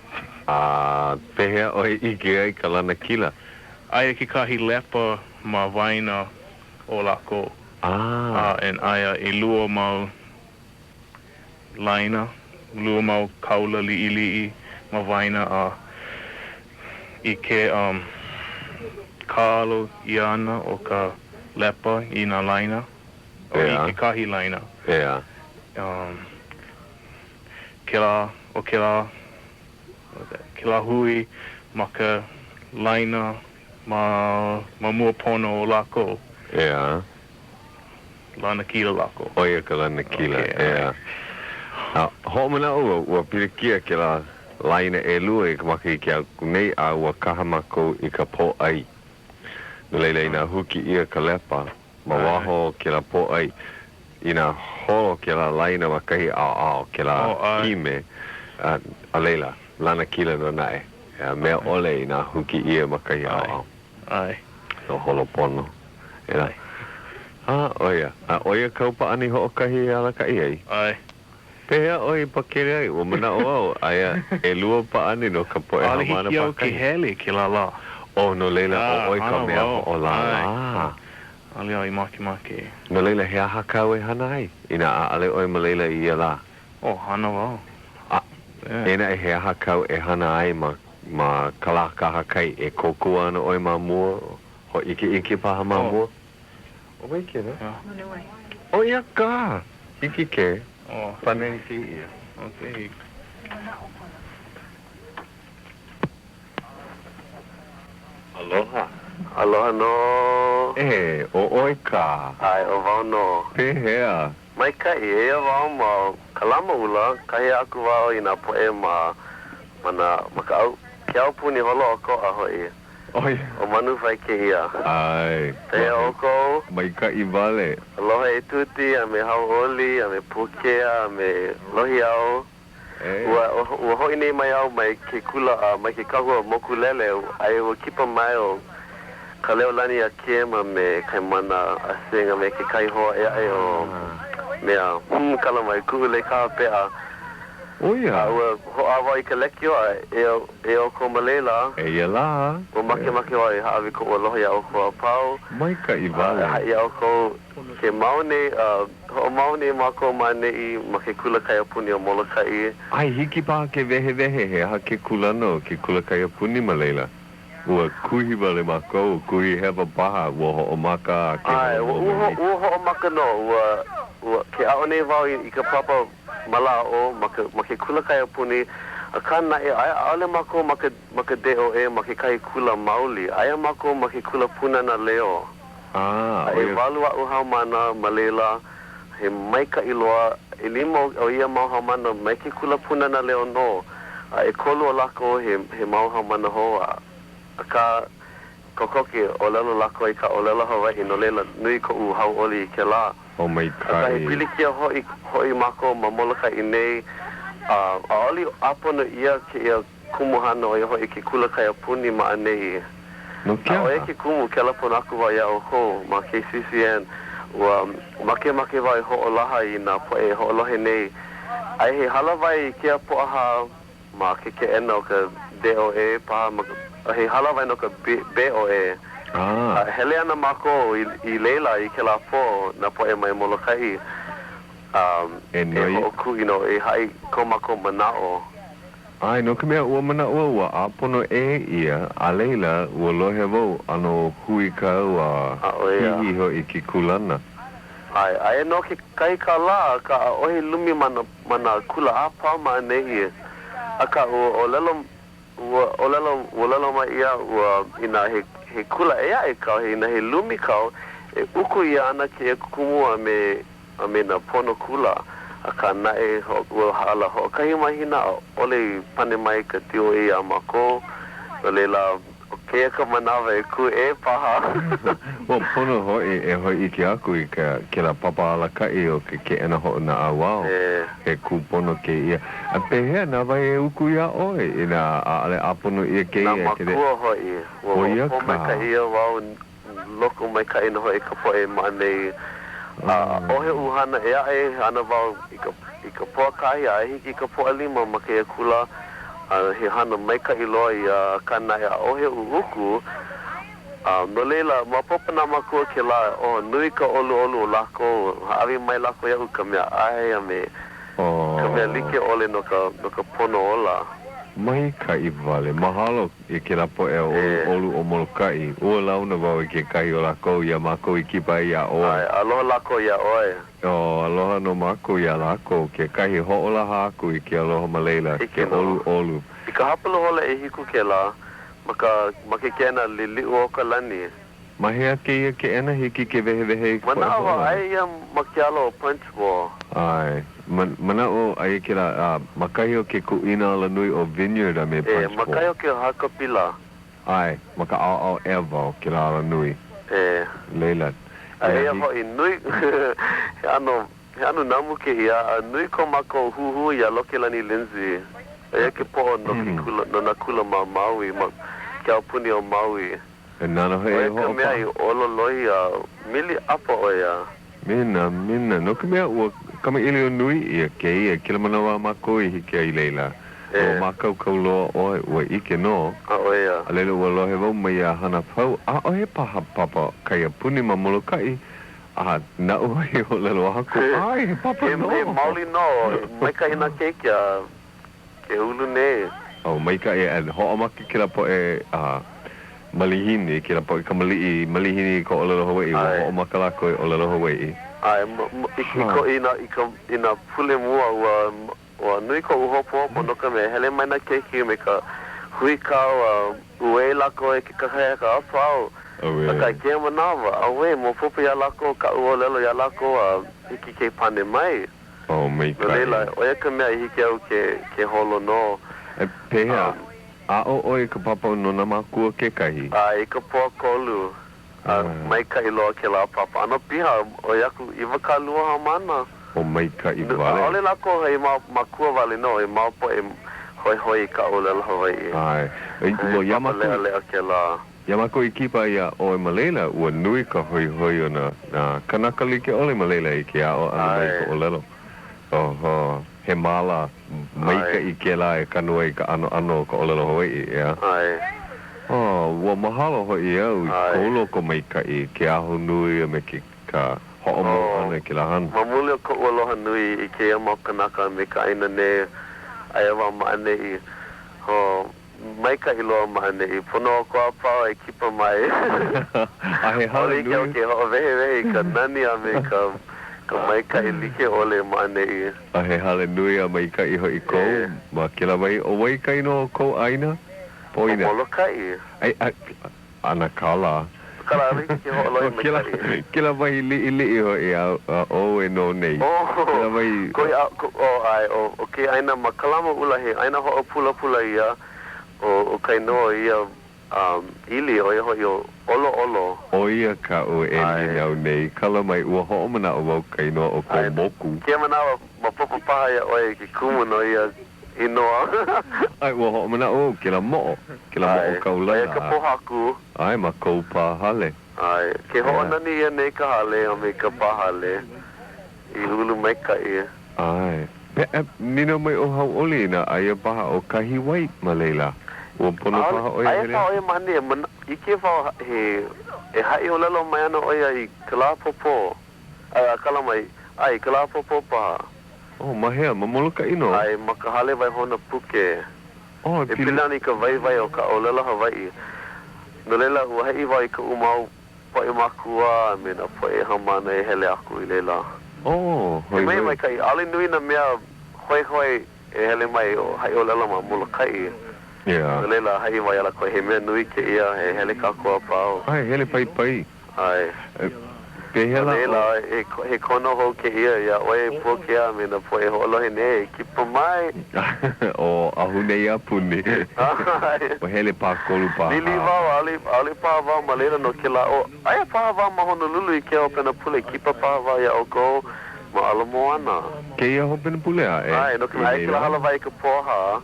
Pehea oi i ke ai ka lana kila? Ai ke kahi lepa ma vaina o lako. En aia e lua mau laina, lua mau kaula li'i ma vaina i ke kalo i ana o ka lepa i na laina o i ke kahi laina. Ke la hui ma ka laina ma mua pono o lako. Lana kila lako. Oia ka lana kila, Ho mana ua pirikia ke la laina e lua i ka maka i kia kunei a ua kaha mako i ka po ai. No leila ina huki ia ka lepa, ma waho ke la po ai. Ina holo ke la laina makahi ao ke la kime. A leila, lana kila no nae. Mea ole ina huki ia makahi ao. Ai. No holo pono. Oia. Oia kaupa ani ho'okahi ala ka iai? Ai. Pehea oi pakere ai, o mana o aia e lua pa ani no ka poe hamana pakai. Ale hiki au ke hele ke la la. No leila o oi ka mea o la la. Ale au i maki. No leila hea hakau e hana ai, ina ale oi ma leila i la. Hana wau. Ena e hea hakau e hana ai ma kalaka hakai e koku ana oi ma mua, ho iki paha ma mua. O wai ke na? O ia ka, iki ke. Paneni ki ia. Okay. Aloha no. O oi ka. Ai, o wau no. Pehea. Mai kai e wau mau kalama ula, kai aku wau i na poe mana maka au. Ke au puni holo o ko a hoi. Oi. O manu whai ke ia. Ai. Te oko. Mai ka I vale. Aloha e tuti, a me Hauʻoli, a me Puakea, a me lohi au. Ua hoi nei mai au mai ke kula, mai ke kahua moku lele, ai ua kipa mai o Ka Leo lani a Kiema me kaimana a singa me ke kai hoa e o mea kala mai kuhu le kaha pea. Oia. Ua ho awa I ka leki oa e o ko malela. E ia la. Ua make oa I haawi ko ua lohi au ko a pau. Mai ka I vale. Hai au ko ke maune, ho maune mako manei ma ke kula kai apuni o Molokai. Ai hiki pa ke vehe he ha ke kulano ke kula kai apuni malela. Ua kuhi vale mako, kuhi hewa paha, ua ho o maka ke ai, ua ho o maka no, ua ke aone vau I ka papa mala o ma ke kula kai apuni a kana e ai ale mako ma ke deo e ma ke kai kula mauli, ai mako ma ke kula punana leo. E walu au haumana malela he maika iloa e limo o ia mau haumana mai ke kula punana leo no. E kolu o lako he mau haumana hoa. Ka kokoke o lelo lako I ka o lelo Hawai'i no lela nui ko u Hauʻoli ke la. Oh my God. Ka he pilikia hoi mako ma Molokai nei a oli apono ia ke ia kumuhana o ia hoi ke kula kai apuni ma anei. No kia. O eke kumu ke lapona aku wa ia o ko ma KCCN wa make vai ho olaha I na po e ho olohe nei. Ai he hala vai ke po aha ma ke ena o ka DOE pa ma he hala vai no ka BOE. Hele ana mako I leila I ke la po na po e mai Molokai. E ho ku e hai ko mako manao. Ai, no ka mea ua mana ua apono e ia a leila ua lohe wau ano hui ka ua hihi ho I ki kulana. Ai no ke kai ka la ka ohi lumi mana kula apa ma nehi. Aka o lelo ma ia ua ina he kula ea e kau he ina he lumi kau e uku ia ana ke e kumu a me na pono kula. Aka nae ua hala ho kahi mahina ole pane mai ka tio e a mako o leila o kea ka manawa e ku e paha. Wa pono hoi hoi ki aku I ke la papa ala kai o ke ena ho na awao. He ku pono ke ia. A pehea na vai e uku ia oe ina ale apono ia ke ia. Na makua hoi. Wa po mai ka ia wau loko mai ka ina hoi ka po e manei. Ohe uhana e ana vau I ka poa kai a hiki ka poa lima ma ke kula he hana maika iloa I kana e ohe uku no leila ma popana makua ke la nui ka olu lako haawi mai lako ia uka mea ai me ka mea like ole no ka pono ola. Mai ka I vale, mahalo I ke lapo e olu o Molokai. Ua launa wau I ke kai o lako ia mako I kipa ia oe. Ai, aloha lako ia oe. Aloha no mako ia lako. Ke kai ho ola haku I ke aloha malela. Ke olu. I ka hapalo hola e hiku ke la, ma ke kena liliu o ka lani. Ma hea ke ia ke ena hiki ke vehe. Manawa ai ia makialo o principal. Ai. Mana o ai ke la makahi o ke kuina ala nui o vineyard a me punchbowl. Makahi o ke hakapila. Ai, maka au eva o ke la ala nui. Leila. Ai ho I nui he ano namu ke ia nui ko mako huhu ia lokelani Lindsay. Ai ke po no kula no na kula ma Maui ma ke apuni o Maui. E nana he ho. Ai ka mea I olo loi mili apa o ia. Mina, no ka mea ua kama ili o nui ia ke ia kila manawa mako I hiki ai leila. O makau kauloa oe ua ike no. Oea. A leila ua lohe wau mai a hana pau. Oe paha papa kai a puni ma Molokai. Na ue o lelo haku. Ai, papa no. Mauli no. Mai ka hina kekia ke ulu ne. Mai ka e ho maki kila po e malihini kila po ka malihini ko o lelo Hawai'i. Ho makalako o lelo Hawai'i. Ai, iko ina pule mua wa nui ko uhopo no ka me hele mai na keiki me ka hui ka ue lako e ke kakaya ka apau. Ka ke manawa, awe mo popo ya lako ka ua lelo ya lako hiki ke pane mai. Mai ka. Leila, oia ka mea hiki au ke holo no. Pehea, A oi ka papa no na makua ke kahi. I ka po kolu. Mai ka iloa ke la papa. Ano piha o yaku iwa ka lua ha mana. O mai ka i vale. Ole lako hei makua vale no. E maupo e hoi ka olela Hawai'i. Ai. Ua yamako. Lea ke la. Yamako i kipa ia o e malela ua nui ka hoi o na kanakali ke ole malela i ke a o ana mai ka olelo. Oho. He mala mai ka i ke la e kanua i ka ano ka olelo Hawai'i, ia. Ai. Ua mahalo hoi au i kolo ko mai ka i ke aho nui me ke ka ho'omo ana ke la hana. Mamuli o ko aloha nui i ke ia mau kanaka me ka aina ne aiawa maane i mai ka iloa maane i pono ko apau e kipa mai. A he hale nui. Ole ke ho vehe ka nani a me ka mai ka i like ole maane i. A he hale nui a mai ka i hoi kou. Ma ke la mai o wai ka ino kou aina? Poina. O molo ka i. Ana kala. Kala riki ke ho aloi mai ka i. Ke la mai li hoi a o e no nei. Ke la mai. O ke aina makalama ula he aina ho pula ia o kai noa ia ili o ia hoi o olo. O ia ka o e ni au nei. Kala mai ua ho mana o wau kai noa o ko moku. Ke manawa mapopo paha ia oe ki kumu no ia inoa. Ai ua ho mana o ke la mo'o. Ke la mo'o kaulana. Ai ka pohaku. Ai ma kou pa hale. Ai ke ho nani ia nei ka hale o me ka pa hale. I hulu mai ka ia. Ai. Nino mai o Hauʻoli na aia paha o kahi wai malela. Ua pono paha o ia aia pa o ia mani i ke whao he hai o lelo mai ana o ia i kala popo. Kala mai, ai kala popo paha. Oh, mahea, mamoloka ino. Ai, makahale vai hona puke. Oh, e pilani ka vai o ka o lela Hawai'i. No lela ua hei vai ka umau pa i makua me na pa e hamana e hele aku i lela. Oh, hoi hoi. Mai kai, ale nui na mea hoi e hele mai o hai o lela ma molokai. Yeah. No lela hei vai ala koe he mea nui ke ia he hele kakua pao. Ai, hele pai. Ai. Pehela he kono ho ke ia oe Puakea me na po e holohe ne kipa mai. O ahune ia puni. O hele pa kolu pa. Lili wau ali pa wau malera no ke la o aia pa wau ma Honolulu i ke o pena pule kipa pa wau ia o ko ma alamoana. Ke ia ho pena pule a e? Ai, no ke mai ke la hala vai ka poha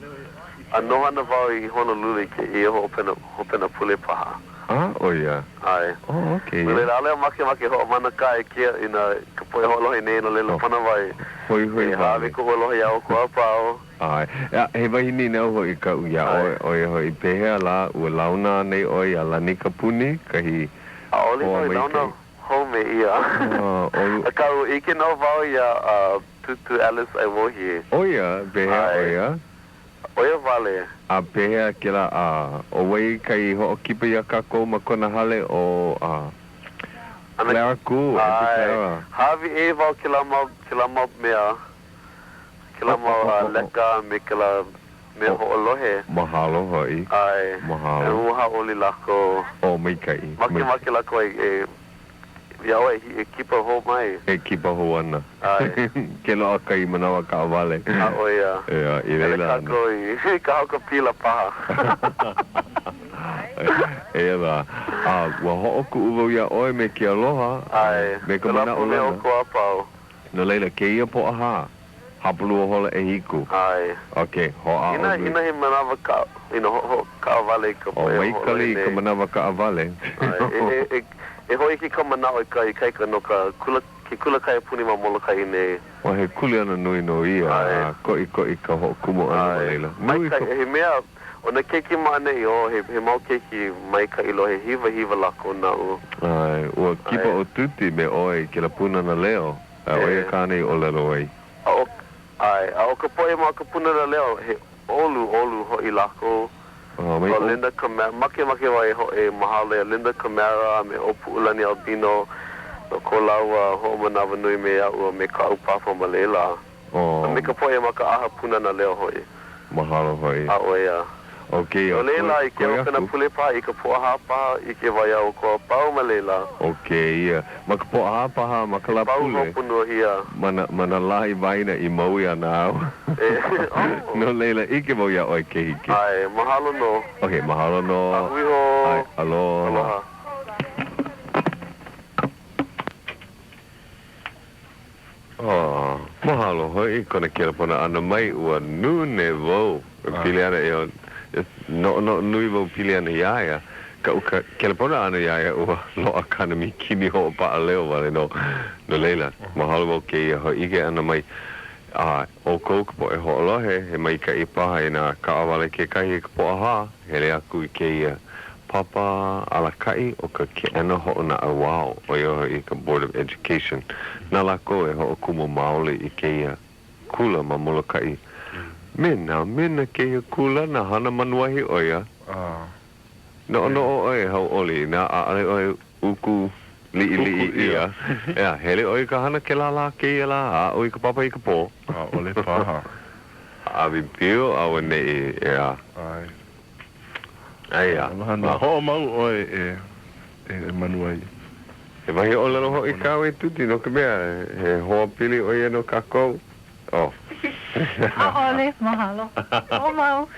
a nohana wau i Honolulu i ke ia ho pena pule paha. Ah, o ia. Ai. Oh, okay. No lela ale make ho mana ka e kia ina ka poe holohe ne no lela pana vai. Hoi vai. Hawe ko holohe au ko apao. Ai. He vai ni na ho i ka uia o i pehea la ua launa nei o i ala ni ka puni kahi. A oli no i launa ho me ia. A ka u ike no vau ia Tutu Alice ai wohi. O ia, pehea o ia. Oia vale. A pehea ke la o wai kai ho o kipa ia kako ma kona hale o Clara ku. Havi e vau ke la mau mea. Ke la mau leka me ke la mea ho alohe. Mahalo hoi. Ai. Mahalo. E uha oli lako. O mai kai. Make lako e ia oe e kipa ho mai. E kipa ho ana. Ai. Ke loa kai manawa ka avale. A oia. Ia, i reila. Ele kako i ka hauka pila paha. E la. Ua ho'o ku uwau ia oe me ke aloha. Ai. Me ka mana o lana. Kalapu ko apau. No leila, ke ia po aha. Hapulu o hola e hiku. Ai. Ok, ho'a o. Ina he manawa ka, ho ka avale ka po e ho. O waikali ka manawa ka avale. Ai. E hoi ki ka manao i kai ka no ka kula kai puni ma molo kai nei. O he kuli ana nui no ia. Ko i ka ho kumo ana leila. Mai ka he mea, o na keiki maane i o he mau keiki mai ka ilo he hiva lako na u. Ai, ua kipa o tuti me oe ke la puna na leo. Oe kāne i o lelo ai. Ai, a o ka poe ma ka puna na leo he olu ho i lako. O Linda Camara, make wai ho e mahale Linda Camara me Opu Ulani Albino no ko laua ho manawa nui me au me ka upapa malela. Me ka poe ma ka aha puna na leo hoi. Mahalo hoi. A oia. Okay. O leila I ke o kana pule pa I ka poaha pa I ke vai au ko pau ma leila. Okay, ia. Maka poaha paha makala Pau pule. ho puno hia. Mana lahi vaina I maui ana au. No leila ike mau ia oi ke hiki. Ai, mahalo no. Okay, mahalo no. Ahui ho. Ai, aloha. Aloha. Oh, mahalo hoi kona kera pona ana mai ua nune vau. Pili ana e on. No nui vau pili ana iaia. Ka uka kera pona ana iaia ua loa kana mi kini ho pa leo vale no leila. Mahalo vau ke ia hoi ike ana mai. O kou ka po e ho alohe he mai ka ipaha I nā ka awale ke kai ka po aha. Hele aku I ke ia. Papa alakai o ka ke ana ho na awao o ia I ka Board of Education. Nā lako e ho kumu maole I ke ia kula ma molokai. Mena ke ia kula na hana manuahi o ia. No o e Hauʻoli na aale o e uku li'i ia. Ea, hele o I ka hana ke la ke ia la a o I ka papa I ka po. Ole paha. Awi pio awa nei ea. Ai. Aia. Mahana ho mau oi e manuai. E mahi o lalo ho I kawe tuti no ka mea. He hoa pili o ia no kako. Oh. Ole, mahalo. O mau.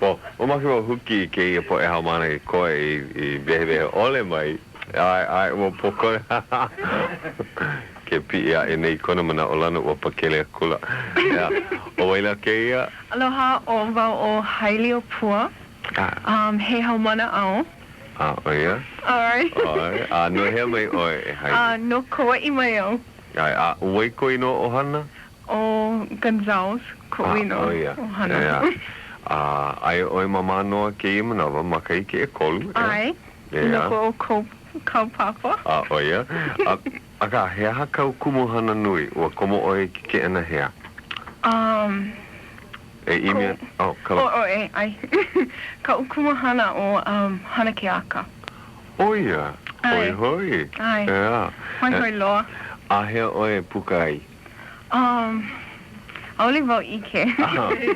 O maki mo huki ke ia po e haumana I koe I behe ole mai. Ai, mo poko. Ke pi ia e nei kona mana o lana ua pakele kula. O waila ke ia. Aloha o wau o hailio pua. He haumana au. O ia. Alright. Oi. No hea mai oi e hai. No koa I mai au. Ai, uai koi no o hana? O Gonsalves, koino. O ia. Ai, oi mama noa ke I manawa, makai ke e kolu. Ai. No ko kaupapa. O ia. Aka, hea hakau kumu hana nui, ua komo oi ke ana hea. E imia, kala. Ai. Ka ukuma hana o hana ke aka. O ia. Hoi. Ai. Ea. Hoi loa. A hea oi pukai. Aoli vau ike.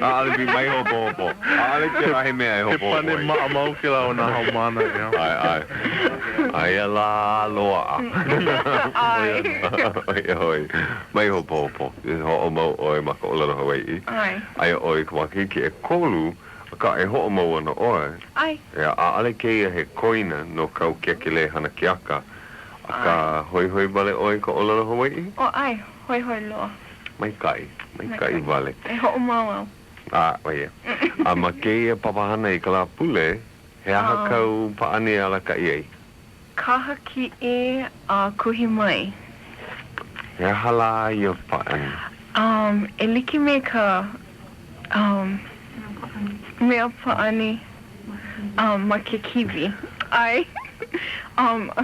Ale bi mai ho popo. Ale ke rahe mea e ho popo. He pane maa mau ke la o nā haumana. Ai. Ai la loa. Hoi. Mai ho popo. Ho o mau oi maka o lana Hawai'i. Ai oi ka waki ke e kolu. Ka e ho o mau ana oi. Ai. Ea ale ke ia he koina no kau kekele hana ke aka. Ka hoi vale oi ka o lana Hawai'i. Ai. Hoi loa. Mai kai vale. E ho o mau. Oia. Ma ke ia papahana I ka la pule, he aha kau paani ala ka iei. Kaha ki e kuhi mai. He aha la ia paani. E liki me ka mea paani ma ke kiwi. Ai.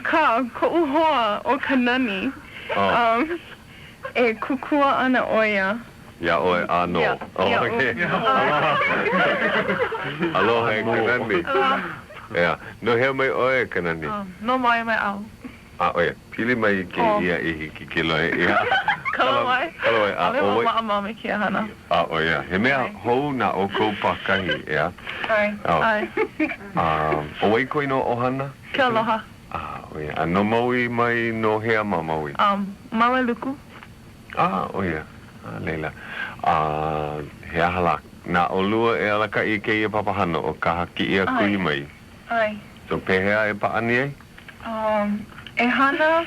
Ka ko'u hoa o Kanani. E kukua ana oia. Ia oe ano. Okay. Aloha e Kanani. Ia. No hea mai oe Kanani. No mai au. Oia. Pili mai ke ia I hiki ke loe. Ia. Kalawai. Ale mama mama ke hana. Oia. He mea hou na o kou pakahi. Ia. Ai. O wei koi no ohana? Ke aloha. Oia. No maui mai no hea ma maui? Maui luku. Oia. Leila. He ahala. Nā o lua e alaka I ke ia papahana o ka haki ia kui mai. Ai. So pehea e paani ai? E hana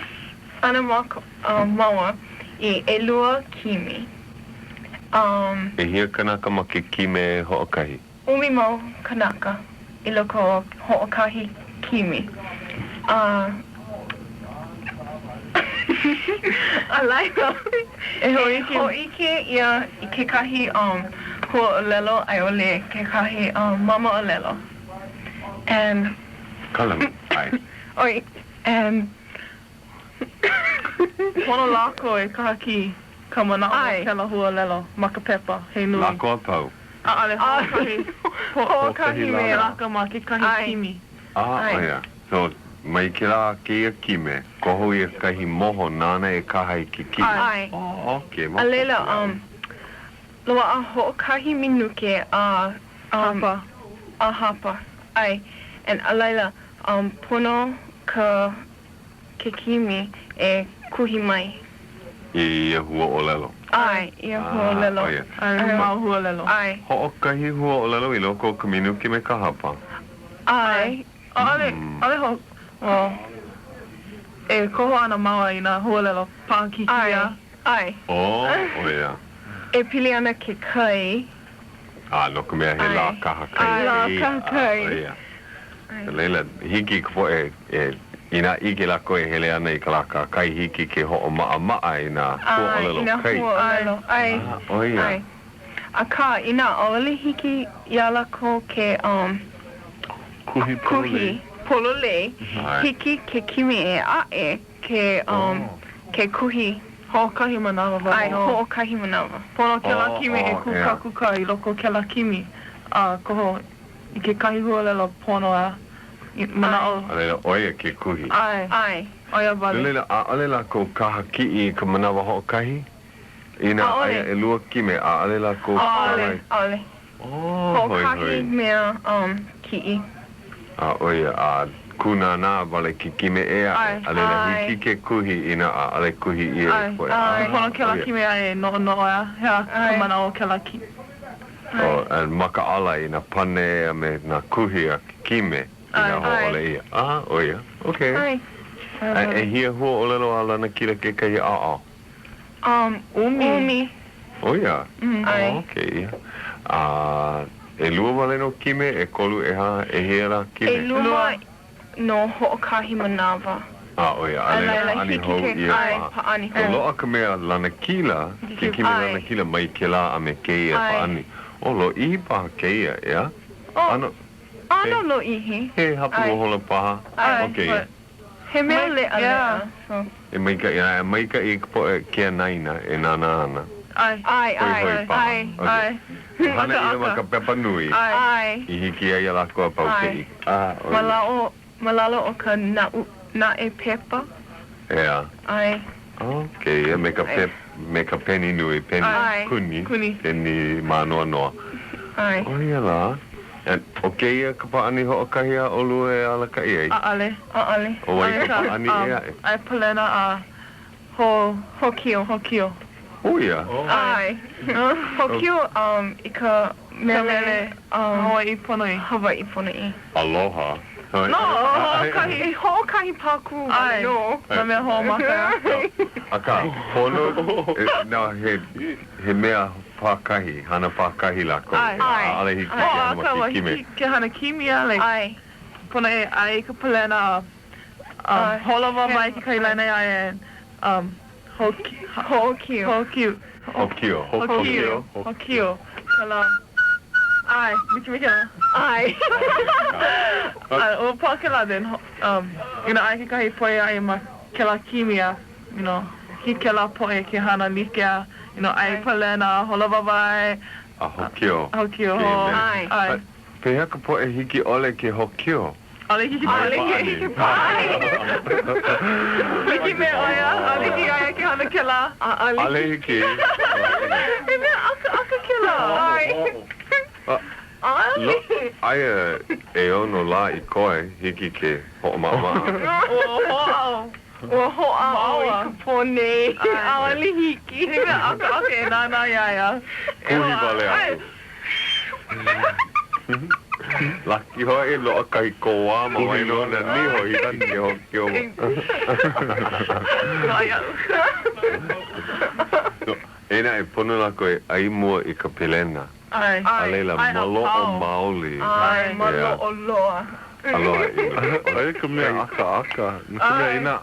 ana maua I e lua kimi. E hia kanaka ma ke kime hoʻokahi? Umi mau kanaka I loko hoʻokahi kimi. Alaika. E hoʻike ia I ke kahi hua olelo ai ole ke kahi mama olelo. And Kalam. Ai. Oi. And Pono lako e kahaki ka manao ke la hua lelo maka pepa he nui. Lako a pau? Ale hoʻokahi. Hoʻokahi me laka ma ke kahi kimi. Oia. So mai ke la ke ia kime, koho ia kahi moho nana e kaha I ki kime. Ai. Okay. A leila, loa a hoʻokahi minuke a hapa. Ai. And alaila, pono ka kekimi e kuhi mai. I hua o lelo. Ai, ia hua lelo. Ai, mau hua lelo. Ai. Ho'okahi hua o lelo I loko ka minu ki me ka hapa. Ai. Ale ho. E koho ana maua I nā hua lelo pākikia. Ai. Oh, ia. E pili ana ke kai. No ka mea he la kaha kai. La kaha kai. Ia. Leila, hiki ka po ina ike la koe hele ana I ka la kaha kai hiki ke ho'o maa I nā hua o lelo kai. Hua o lelo. Ai. Oh, ia. A ka, ina aole hiki iala ko ke, kuhi polole. Hiki ke kimi e ae ke kuhi. Ho'okahi manawa wale. Ai, ho'okahi manawa. Pono ke la kimi e kuka I loko ke la kimi. Koho I ke kahi hua lelo pono a manao. Leila, oia ke kuhi. Ai. Oia wale. Leila, ale la ko kaha ki'i ka manawa ho'okahi? Ina aia e lua kime, ale la ko Ale. Ho'okahi mea ki'i. Oia, kuna nā wale ki kime e a leila hiki ke kuhi ina ale kuhi I e koe. Pono ke la kimi a e no a hea ka manao ke la ki. And maka ala ina pane a me na kuhi a kime ina ho'ole ia. Oia, okay. E hia hua o lelo ala na kila ke kai a. Umi. Oia. Ai. Okay. E lua wale no kime, e kolu e ha, e hea kime? E lua no ho'okahi manawa. Oia, ale ani hou ia Pa'ani hou. O loa ka mea lana kila, ke kime lana kila mai ke la a me keia pa'ani. O lo ihi paha keia, ea? Ano lo ihi. He hapu o hola paha? Okay. He mea lea. E maika I po e kia naina e nana ana. Ai. Hana ina maka pepa nui. Ai. I hiki ai ala koa pau kei. Malalo o ka na e pepa. Ea. Ai. Okay, me ka peni nui, peni kuni. Peni manoa noa. Ai. Ia la. O keia ka pa'ani ho'okahi a olu e ala ka iei? Ale. O wai ka pa'ani e ai? Ai palena a hokio. O ia? Ai. Hokio I ka mele Hawai'i ponoi. Hawai'i ponoi. Aloha. No, ho'okahi paku. Ai. No. Na mea ho'omaka. Aka, pono, na he mea pākahi, hana pākahi lako. Ale hiki ke hana ma kime. Ke hana kimi a, Ai. Pona e ai ka palena holova mai ke kailana ai Hokio. Kala. Ai, miki na. Ai. O pakela then ai ke kai poe ai ma ke la kimia, ki ke la poe ke hana likia, ai palena holova mai. Hokio. Ai. Pehea ka poe hiki ole ke hokio. Ale hiki pai. Liki me oia, ale hiki ai ke hana ke la. Ale hiki. E mea aka ke la. Aia e ono la I koe hiki ke ho'omama. Ua ho'ao I ka pone. Ale hiki. E mea aka e nana iaia. Puhi wale aku. Laki hoa e loa kai koa ma waino na niho I tani ke hokio. Ena e pono lako e ai mua I ka pelena. Alela malo'o maoli. Ai, malo'o loa. Aloha Ai ka mea aka. Ka mea ina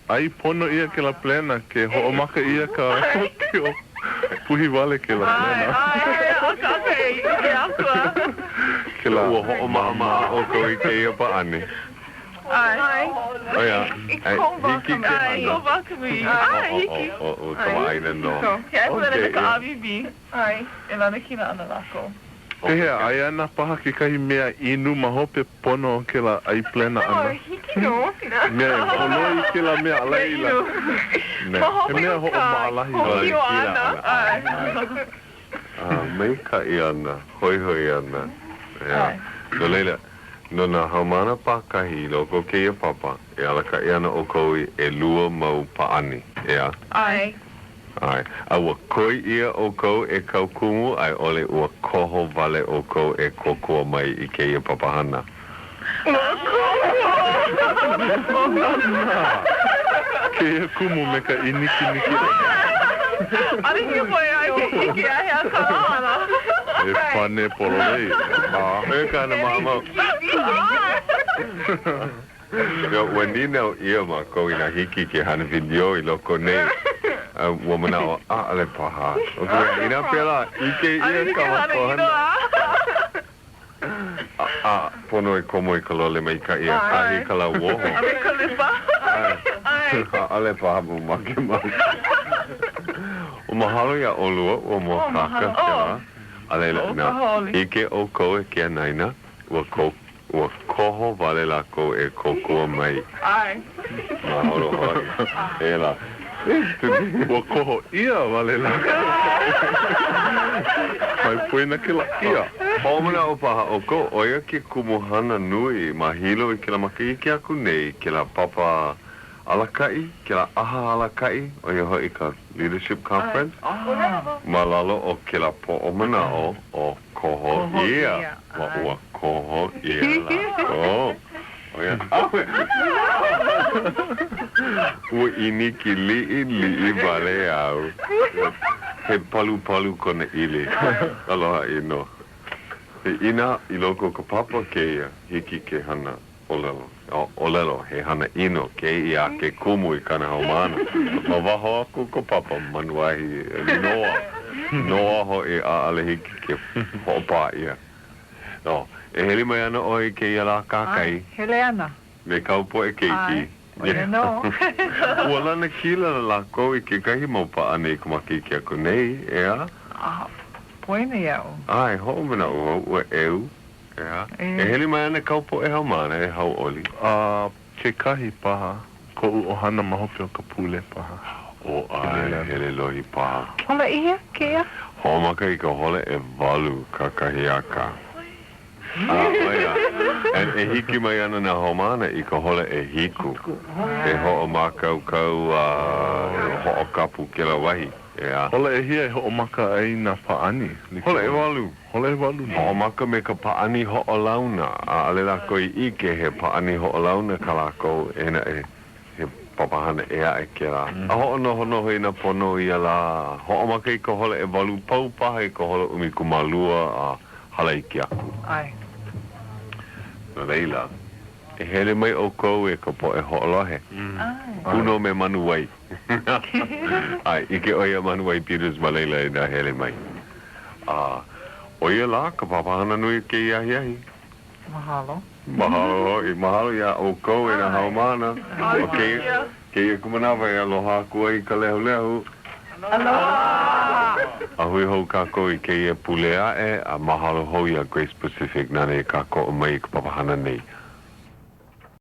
ai pono ia ke la plena ke ho'omaka ia ka hokio. Puhi wale ke la plena. Aka e akua. Ke la ua ho'omama o ko I ke ia pa'ani. Ai. Oia. Hiki ke hana. Hiki. O tawa aina no. Ke ai pulena ka avivi. Ai. E lana kina ana lako. Pehea, ai ana paha ke kahi mea inu ma hope pono ke la ai plena ana. Hiki no. Mea e poloi ke la mea alaila. E mea ho'o maalahi. Hokio ana. Mai ka I ana. Hoi ana. No leila, no na haumana pakahi loko ke ia papa, e alaka e ana o kou e lua mau paani, ea? Ai. Ai, a ua koi ia o kou e kaukumu, ai ole ua koho vale o kou e kokua mai I ke ia papahana. Ke ia kumu me ka iniki. Ari ki poe ai ke iki ai a kalana. E pane pololei. E kana mama. Ua nina o ia ma kou ina hiki ke hana video I loko nei. Womana o ale paha. Okay, ina pela ike ia kamakohana. Pono e komo I kalole mai ka ia kahi kala woho. Ami kalipa. Ai. Ale paha mo make mai. O mahalo ia olua o mo kaka kera. Ale na ike o ko e kia naina. Ua koho vale la ko e kokua mai. Ai. Mahalo hoi. Ela. Ua koho ia wale la. Mai puena ke la ia. Homana o paha o ko oia ke kumuhana nui mahilo I ke la maki ke aku nei ke la papa alakai, ke la aha alakai oia hoi ka leadership conference. Malalo o ke la po omana o koho ia. Wa ua koho ia la ko. Oia. Ua iniki li'i vale au. He palu kona ili. Aloha ino. He ina I loko ka papa ke ia hiki ke hana olelo. Olelo he hana ino ke ia ke kumu I kana haumana. Ma waho aku ko papa manuahi noa. Noa ho e a ale hiki ke hopa ia. No, e heli mai ana oi ke ia la kakai. Hele ana. Me kaupo e keiki. Oia no. Ua lana kila la ko I ke kahi mau pa ane I kumaki ke aku nei, ea? Poina iau. Ai, ho mana ua eu, ea? E heli mai ana kaupo e haumana e hauʻoli. Ke kahi paha, ko u ohana mahopi o ka pule paha. O ai, hele lohi paha. Hola ia, ke ia? Homaka I ka hole e walu ka kahiaka. Oia. E hiki mai ana na haumana I ka hole e hiku. E ho'o makau ho'o kapu ke la wahi. Yeah. Hola e hia e ho o maka ai na paani. Hola e walu. Hola e walu. Ho maka me ka paani ho o launa. A ale la koi ike he paani ho o launa ka lako e na he papahana ea e ke la. A ho o noho I na pono I la. Ho o maka I ka hola e walu pau paha I ka hola umi kumalua a hala iki aku. Ai. Na leila. E hele mai o kou e ka po e ho o lohe. Kuno me manu wai. Ai, ike oia Manuai Peters Malayla e na hele mai. Oia la, ka papahana nui ke iahi. Mahalo. Mahalo ia o kou e na haumana. O ke ia kumanawa e aloha kua I ka lehu. Aloha. A hui hou kako I ke ia pulea e a mahalo hou ia Grace Pacific nane ka ko o mai ka papahana nei.